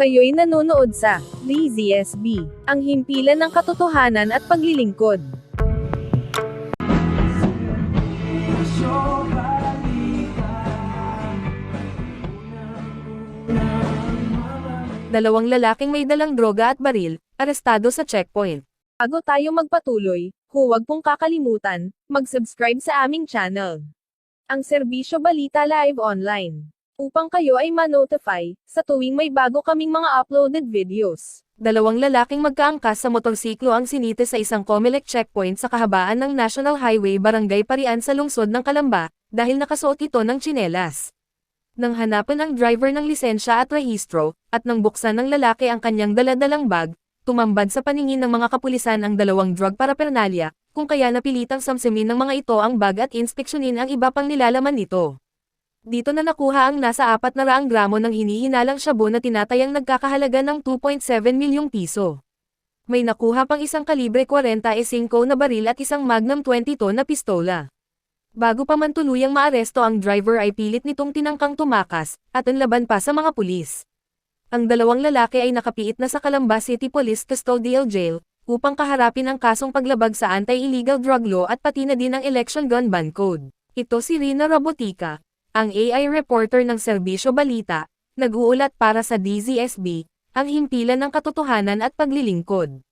Kayo'y nanonood sa DZSB, ang himpilan ng katotohanan at paglilingkod. Dalawang lalaking may dalang droga at baril, arestado sa checkpoint. Bago tayo magpatuloy, huwag pong kakalimutan, mag-subscribe sa aming channel. Ang Serbisyo Balita Live Online. Upang kayo ay ma-notify, sa tuwing may bago kaming mga uploaded videos. Dalawang lalaking magkaangkas sa motorsiklo ang sinite sa isang COMELEC checkpoint sa kahabaan ng National Highway Barangay Parian sa lungsod ng Calamba, dahil nakasuot ito ng tsinelas. Nang hanapan ang driver ng lisensya at rehistro, at nang buksan ng lalaki ang kanyang daladalang bag, tumambad sa paningin ng mga kapulisan ang dalawang drug paraphernalia, kung kaya napilitang samsimin ng mga ito ang bag at inspeksyonin ang iba pang nilalaman nito. Dito na nakuha ang nasa 400 gramo ng hinihinalang shabu na tinatayang nagkakahalaga ng 2.7 milyong piso. May nakuha pang isang kalibre 40-5 na baril at isang Magnum 22 na pistola. Bago pa man tuluyang maaresto ang driver ay pilit nitong tinangkang tumakas, at anlaban pa sa mga pulis. Ang dalawang lalaki ay nakapiit na sa Calamba City Police Custodial Jail, upang kaharapin ang kasong paglabag sa anti-illegal drug law at pati na din ang Election Gun Ban Code. Ito si Rina Rabotica, ang AI reporter ng Serbisyo Balita, nag-uulat para sa DZSB, ang himpilan ng katotohanan at paglilingkod.